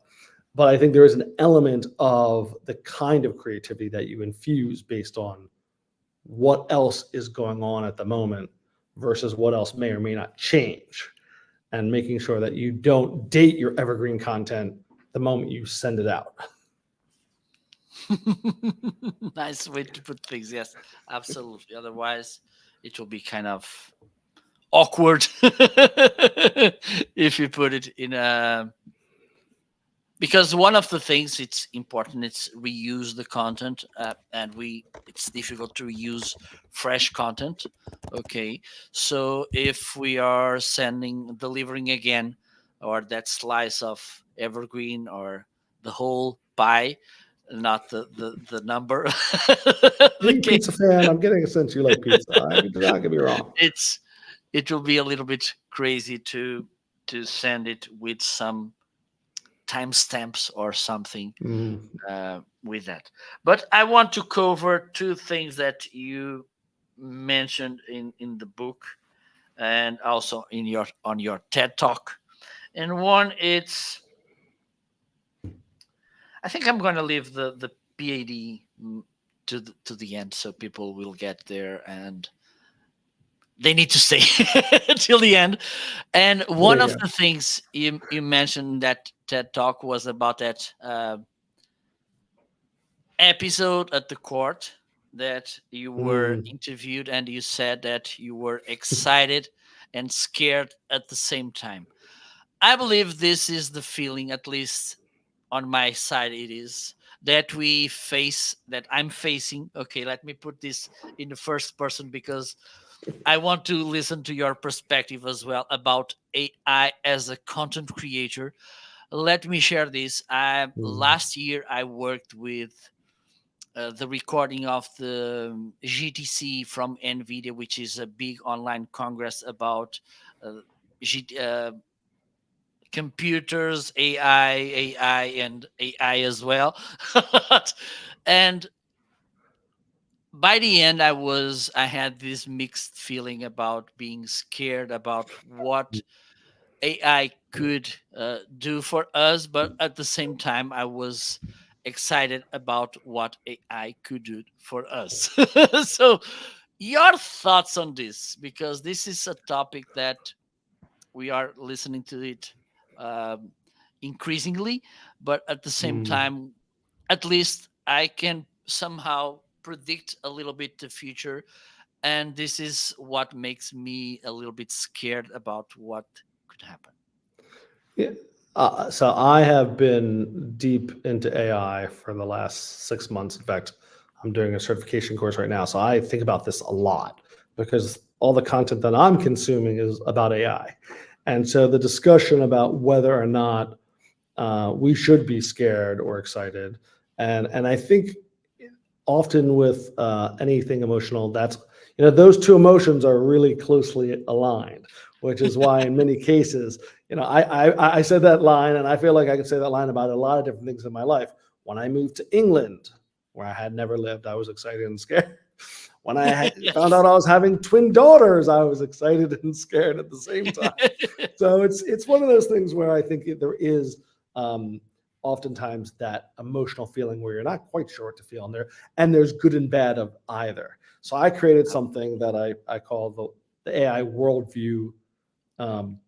but I think there is an element of the kind of creativity that you infuse based on what else is going on at the moment versus what else may or may not change, and making sure that you don't date your evergreen content the moment you send it out. Nice way to put things. Yes, absolutely. Otherwise, it will be kind of awkward if you put it in a, because one of the things it's important, it's reuse the content, and it's difficult to reuse fresh content. Okay, so if we are delivering again, or that slice of evergreen, or the whole pie, not the number, the Big cake, pizza fan. I'm getting a sense you like pizza. Do not get me wrong. it will be a little bit crazy to send it with some timestamps or something Mm. with that. But I want to cover two things that you mentioned in the book, and also in your on your TED talk. And one, it's, I think I'm going to leave the PAD to the end, so people will get there and they need to stay till the end. And There one you of go. the things you mentioned in that TED talk was about that episode at the court, that you were Mm. interviewed and you said that you were excited and scared at the same time. I believe this is the feeling, at least on my side, it is that that I'm facing. Okay, let me put this in the first person because I want to listen to your perspective as well about AI as a content creator. Let me share this. Mm. Last year I worked with the recording of the GTC from NVIDIA, which is a big online congress about uh, G- uh, computers, and AI as well. And by the end, I had this mixed feeling about being scared about what AI could do for us, but at the same time, I was excited about what AI could do for us. So, your thoughts on this? Because this is a topic that we are listening to it um, increasingly, but at the same Mm. time, at least I can somehow predict a little bit the future, and this is what makes me a little bit scared about what could happen. Yeah. So I have been deep into AI for the last 6 months. In fact, I'm doing a certification course right now. So I think about this a lot because all the content that I'm consuming is about AI. And so the discussion about whether or not we should be scared or excited, and I think often with anything emotional, that's those two emotions are really closely aligned, which is why in many cases, I said that line, and I feel like I can say that line about a lot of different things in my life. When I moved to England, where I had never lived, I was excited and scared. When I found Yes. out I was having twin daughters, I was excited and scared at the same time. So it's one of those things where I think there is um, oftentimes that emotional feeling where you're not quite sure what to feel, and there's good and bad of either. So I created something that I call the AI worldview, um,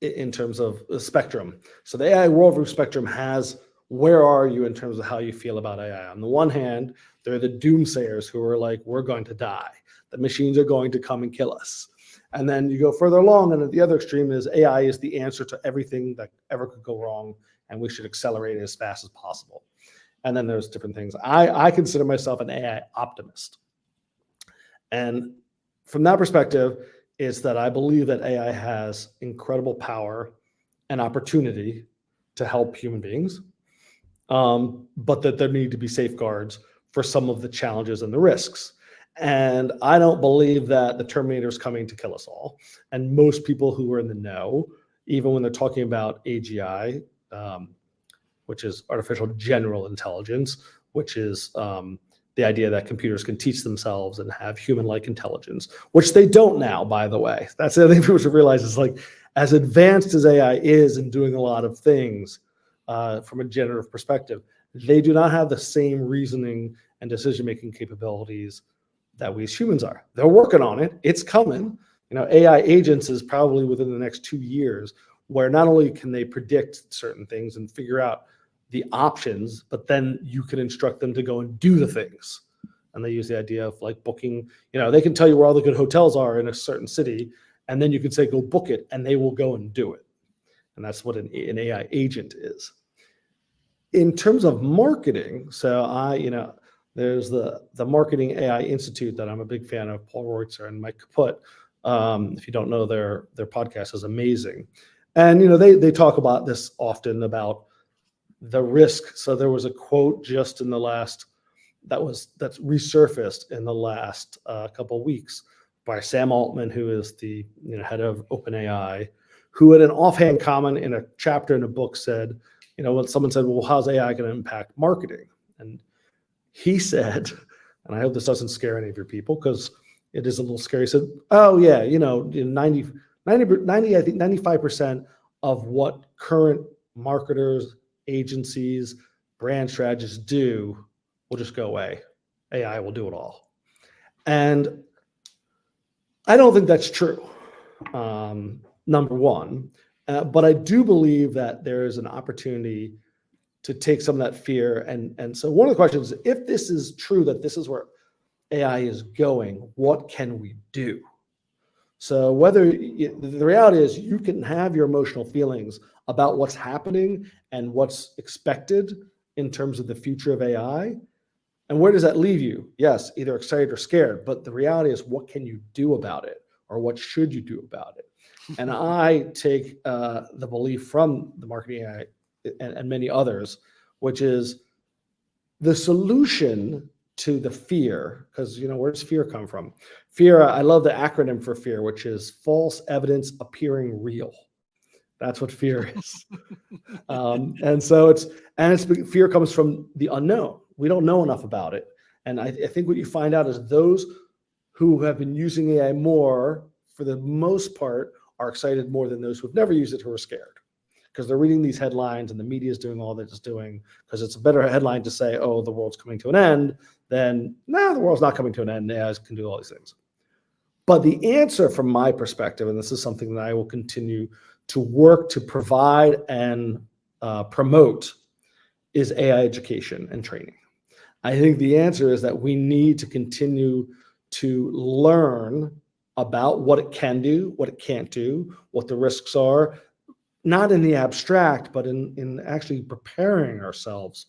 in terms of the spectrum. So the AI worldview spectrum has, where are you in terms of how you feel about AI? On the one hand, there are the doomsayers who are like, we're going to die. The machines are going to come and kill us. And then you go further along, and at the other extreme is AI is the answer to everything that ever could go wrong, and we should accelerate it as fast as possible. And then there's different things. I consider myself an AI optimist. And from that perspective, it's that I believe that AI has incredible power, an opportunity to help human beings, but that there need to be safeguards for some of the challenges and the risks. And I don't believe that the Terminator is coming to kill us all. And most people who are in the know, even when they're talking about AGI, which is artificial general intelligence, which is the idea that computers can teach themselves and have human-like intelligence, which they don't now, by the way. That's the other thing people should realize is like, as advanced as AI is in doing a lot of things from a generative perspective, they do not have the same reasoning and decision-making capabilities that we as humans are. They're working on it. It's coming. AI agents is probably within the next 2 years, where not only can they predict certain things and figure out the options, but then you can instruct them to go and do the things. And they use the idea of like booking, they can tell you where all the good hotels are in a certain city, and then you can say, go book it, and they will go and do it. And that's what an AI agent is. In terms of marketing, so there's the Marketing AI Institute that I'm a big fan of, Paul Reutzer and Mike Kaput. If you don't know, their podcast is amazing. And, they talk about this often about the risk. So there was a quote just in the last, that's resurfaced in the last couple of weeks by Sam Altman, who is the head of OpenAI, who had an offhand comment in a chapter in a book said, when someone said, well, how's AI going to impact marketing? And he said, and I hope this doesn't scare any of your people because it is a little scary. He said, oh yeah, 90, I think 95% of what current marketers, agencies, brand strategists do will just go away. AI will do it all. And I don't think that's true, number one. But I do believe that there is an opportunity to take some of that fear. And so one of the questions is, if this is true, that this is where AI is going, what can we do? So the reality is you can have your emotional feelings about what's happening and what's expected in terms of the future of AI. And where does that leave you? Yes, either excited or scared. But the reality is, what can you do about it? Or what should you do about it? And I take the belief from the Marketing AI and many others, which is the solution to the fear, because where does fear come from? Fear, I love the acronym for fear, which is false evidence appearing real. That's what fear is. And so fear comes from the unknown. We don't know enough about it. And I think what you find out is those who have been using AI more, for the most part, are excited more than those who have never used it, who are scared. Because they're reading these headlines and the media is doing all that it's doing, because it's a better headline to say, oh, the world's coming to an end, than, no, the world's not coming to an end. AI can do all these things. But the answer from my perspective, and this is something that I will continue to work to provide and promote, is AI education and training. I think the answer is that we need to continue to learn about what it can do, what it can't do, what the risks are, not in the abstract, but in actually preparing ourselves.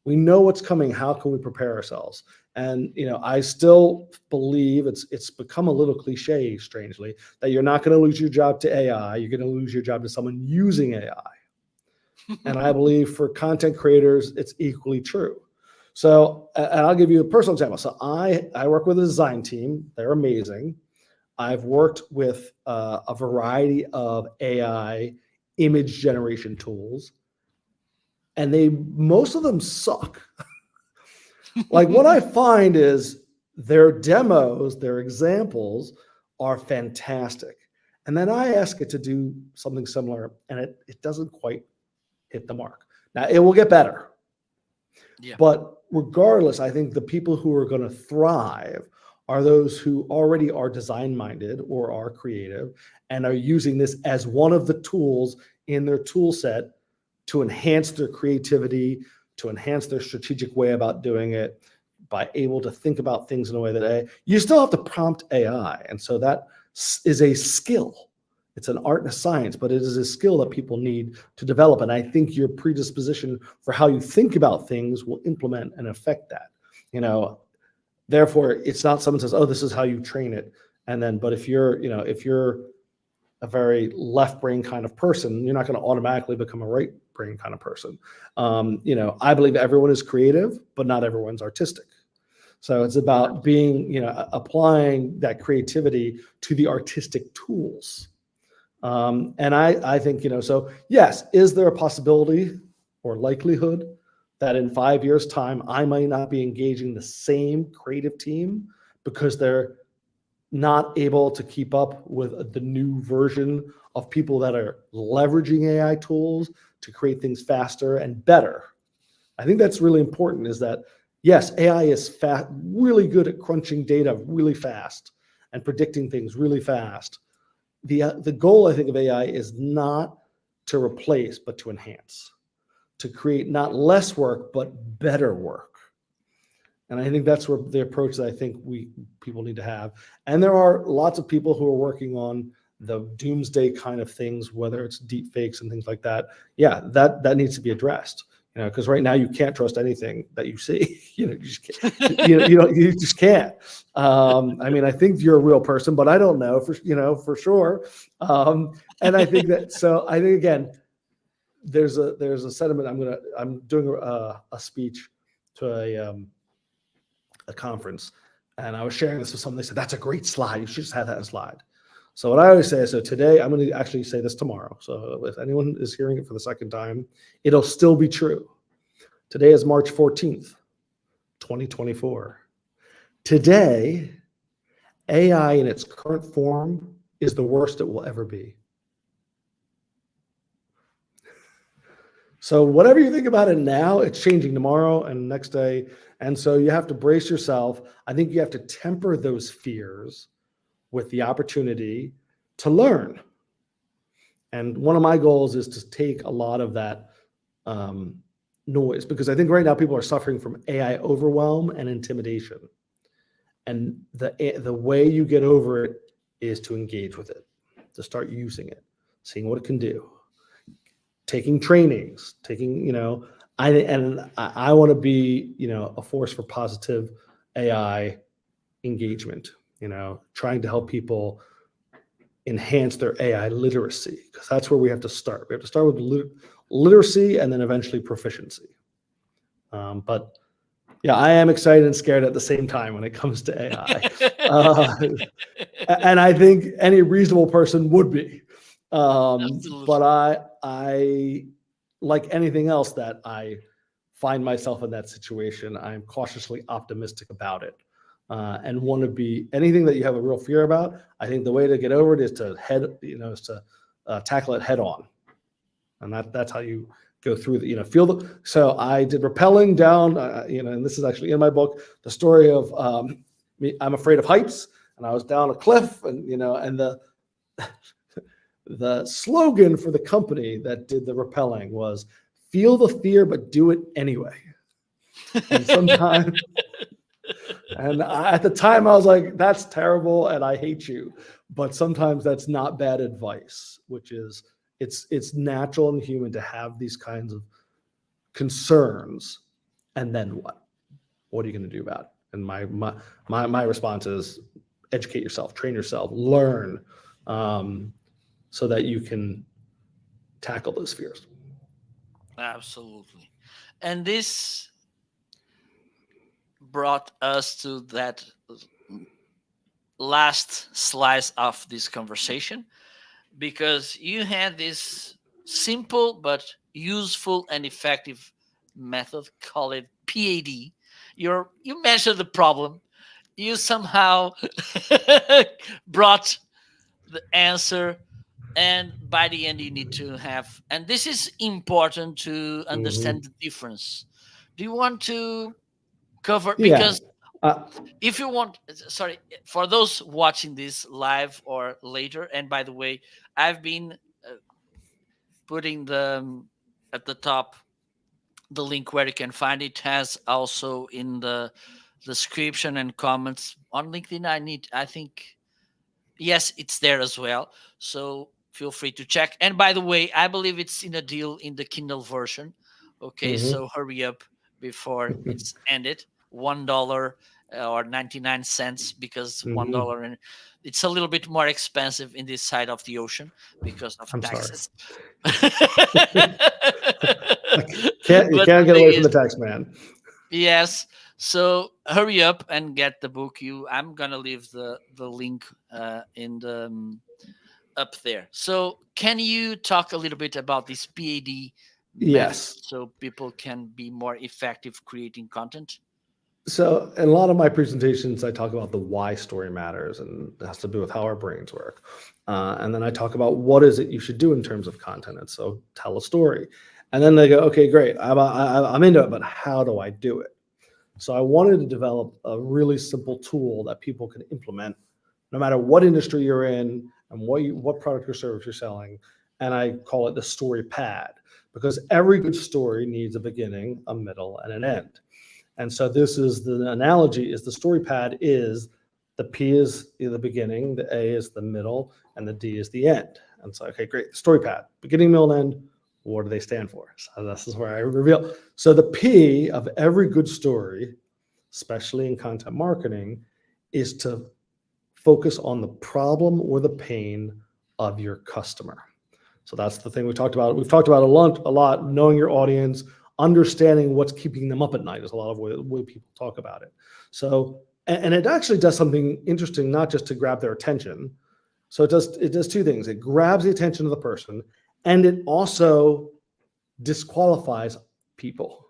We know what's coming. How can we prepare ourselves? And I still believe it's become a little cliche, strangely, that you're not going to lose your job to AI. You're going to lose your job to someone using AI. And I believe for content creators, it's equally true. So, and I'll give you a personal example. So I work with a design team. They're amazing. I've worked with a variety of AI image generation tools, and most of them suck. Like, what I find is their demos, their examples are fantastic. And then I ask it to do something similar, and it doesn't quite hit the mark. Now, it will get better. Yeah. But regardless, I think the people who are going to thrive are those who already are design-minded or are creative and are using this as one of the tools in their tool set to enhance their creativity, to enhance their strategic way about doing it, by able to think about things in a way that you still have to prompt AI. And so that is a skill. It's an art and a science, but it is a skill that people need to develop. And I think your predisposition for how you think about things will implement and affect that. Therefore, it's not someone says, oh, this is how you train it. And then, but if you're a very left brain kind of person, you're not going to automatically become a right brain kind of person. I believe everyone is creative, but not everyone's artistic. So it's about being, applying that creativity to the artistic tools. And I think, so yes, is there a possibility or likelihood that in 5 years' time, I might not be engaging the same creative team because they're not able to keep up with the new version of people that are leveraging AI tools to create things faster and better? I think that's really important, is that yes, AI is really good at crunching data really fast and predicting things really fast. The goal, I think, of AI is not to replace, but to enhance, to create not less work, but better work. And I think that's where the approach that I think people need to have. And there are lots of people who are working on the doomsday kind of things, whether it's deep fakes and things like that. Yeah, that needs to be addressed. Because right now you can't trust anything that you see. You just can't. You just can't. I think you're a real person, but I don't know for sure. And I think that. So I think, again, there's a sentiment. I'm doing a speech to a conference, and I was sharing this with someone. They said, "That's a great slide. You should just have that in slide." So what I always say is, so today, I'm going to actually say this tomorrow. So if anyone is hearing it for the second time, it'll still be true. Today is March 14th, 2024. Today, AI in its current form is the worst it will ever be. So whatever you think about it now, it's changing tomorrow and next day. And so you have to brace yourself. I think you have to temper those fears with the opportunity to learn. And one of my goals is to take a lot of that noise, because I think right now people are suffering from AI overwhelm and intimidation. And the way you get over it is to engage with it, to start using it, seeing what it can do, taking trainings, I want to be, a force for positive AI engagement, trying to help people enhance their AI literacy, because that's where we have to start. We have to start with literacy and then eventually proficiency. But yeah, I am excited and scared at the same time when it comes to AI. And I think any reasonable person would be. But I, like anything else that I find myself in that situation, I'm cautiously optimistic about it. And want to be anything that you have a real fear about. I think the way to get over it is to tackle it head on. And that's how you go through the, so I did rappelling down, and this is actually in my book, the story of I'm afraid of heights, and I was down a cliff, and, and the slogan for the company that did the rappelling was "Feel the fear, but do it anyway." And sometimes, at the time I was like, that's terrible and I hate you. But sometimes that's not bad advice, which is it's natural and human to have these kinds of concerns. And then what? What are you going to do about it? And my response is educate yourself, train yourself, learn, so that you can tackle those fears. Absolutely. And this brought us to that last slice of this conversation, because you had this simple but useful and effective method, call it PAD. You mentioned the problem, you somehow brought the answer, and by the end you need to have, and this is important to understand the difference. Do you want to cover, Yeah. because if you want, sorry, for those watching this live or later, and by the way, I've been putting at the top the link where you can find it. Has also in the description and comments on LinkedIn. I think, yes, it's there as well, so feel free to check. And by the way, I believe it's in a deal in the Kindle version. Okay, so hurry up before it's ended. $1 or 99 cents, because $1 and it's a little bit more expensive in this side of the ocean because of I'm sorry. taxes. You But can't the get thing away from is, the tax man. yes. So hurry up and get the book. I'm gonna leave the link in the up there. So can you talk a little bit about this PAD method Yes. so people can be more effective creating content? So in a lot of my presentations, I talk about the why story matters, and it has to do with how our brains work. And then I talk about what is it you should do in terms of content. And so tell a story. And then they go, okay, great. I'm into it, but how do I do it? So I wanted to develop a really simple tool that people can implement no matter what industry you're in and what product or service you're selling. And I call it the story pad, because every good story needs a beginning, a middle, and an end. And so this is the analogy is the story pad is the P is the beginning, the A is the middle, and the D is the end. And so, okay, great. Story pad, beginning, middle, and end. What do they stand for? So this is where I reveal. So the P of every good story, especially in content marketing, is to focus on the problem or the pain of your customer. So that's the thing we talked about. We've talked about a lot, knowing your audience, understanding what's keeping them up at night is a lot of way people talk about it. So, and it actually does something interesting, not just to grab their attention. So it does two things. It grabs the attention of the person, and it also disqualifies people,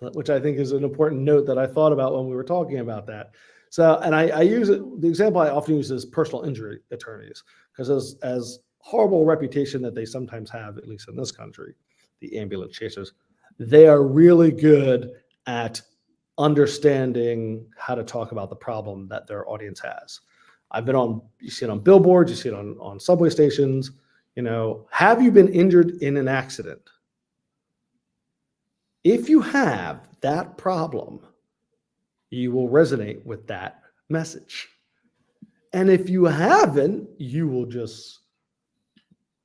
which I think is an important note that I thought about when we were talking about that. So, and I use it, the example I often use is personal injury attorneys, because as horrible reputation that they sometimes have, at least in this country, the ambulance chasers, they are really good at understanding how to talk about the problem that their audience has. You see it on billboards, you see it on subway stations. Have you been injured in an accident? If you have that problem, you will resonate with that message. And if you haven't, you will just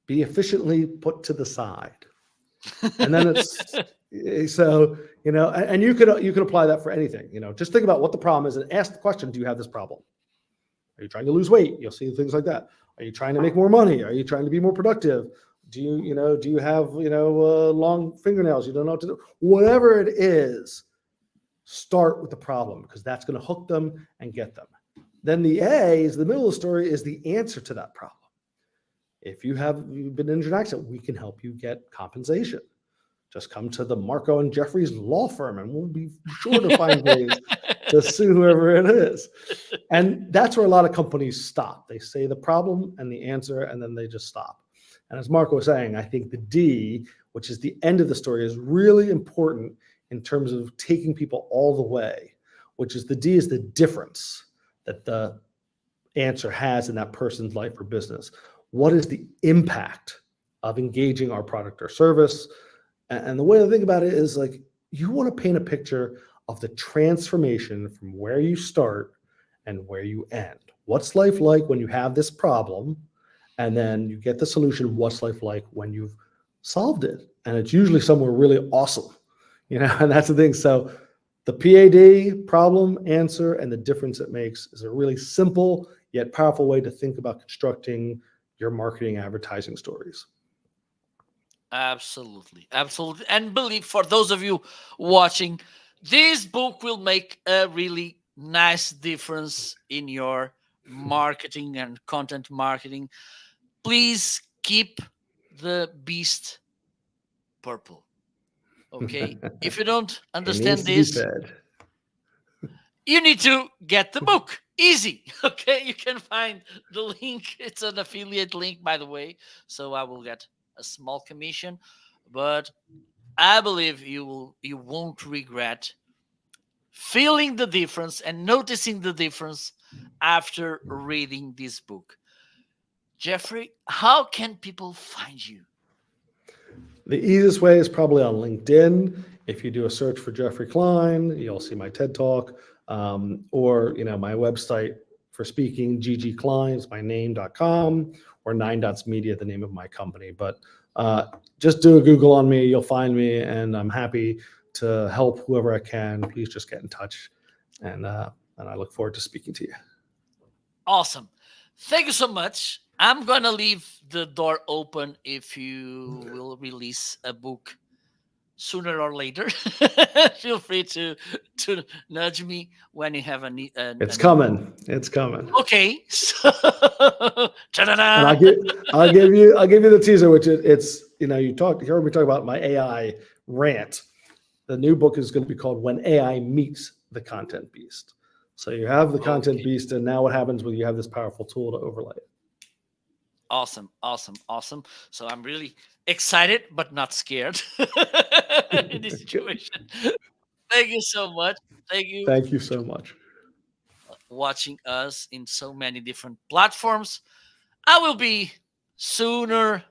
be efficiently put to the side. And then it's so, and you could apply that for anything. Just think about what the problem is and ask the question, do you have this problem? Are you trying to lose weight? You'll see things like that. Are you trying to make more money? Are you trying to be more productive? Do you have long fingernails? You don't know what to do. Whatever it is, start with the problem, because that's going to hook them and get them. Then the A is the middle of the story, is the answer to that problem. If you've been in an accident, we can help you get compensation. Just come to the Marco and Geoffrey's law firm, and we'll be sure to find ways to sue whoever it is. And that's where a lot of companies stop. They say the problem and the answer, and then they just stop. And as Marco was saying, I think the D, which is the end of the story, is really important in terms of taking people all the way, which is the D is the difference that the answer has in that person's life or business. What is the impact of engaging our product or service? And the way to think about it is, like, you want to paint a picture of the transformation from where you start and where you end. What's life like when you have this problem? And then you get the solution. What's life like when you've solved it? And it's usually somewhere really awesome, and that's the thing. So the PAD, problem, answer, and the difference it makes, is a really simple yet powerful way to think about constructing your marketing advertising stories. Absolutely, absolutely. And believe, for those of you watching, this book will make a really nice difference in your marketing and content marketing. Please keep the beast purple. Okay? If you don't It needs understand to be this, fed. you need to get the book. Easy. Okay? You can find the link. It's an affiliate link, by the way. So I will get a small commission. But I believe you won't regret feeling the difference and noticing the difference after reading this book. Geoffrey, how can people find you? The easiest way is probably on LinkedIn. If you do a search for Geoffrey Klein, you'll see my TED Talk, or my website for speaking, GG is my name.com, or Nine Dots Media, the name of my company. But just do a Google on me, you'll find me, and I'm happy to help whoever I can. Please just get in touch, and I look forward to speaking to you. Awesome. Thank you so much. I'm gonna leave the door open if you will release a book sooner or later. Feel free to nudge me when you have It's a new book. coming. It's coming. Okay. So, And ta-da-da. I'll give you the teaser, which it's you heard me talk about my AI rant. The new book is going to be called When AI Meets the Content Beast. So you have the content Okay. beast, and now what happens when you have this powerful tool to overlay it? Awesome, awesome, awesome. So I'm really excited, but not scared in this situation. Thank you so much. Thank you Thank you so to much. watching us in so many different platforms. I will be sooner.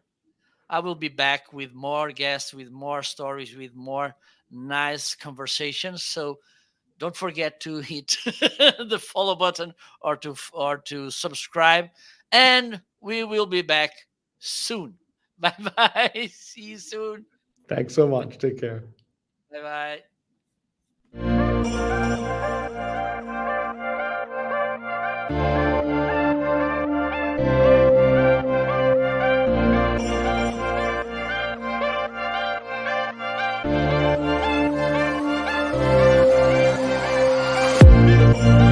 I will be back with more guests, with more stories, with more nice conversations. So don't forget to hit the follow button or to subscribe, and we will be back soon. Bye bye. See you soon. Thanks so much. Take care. Bye bye.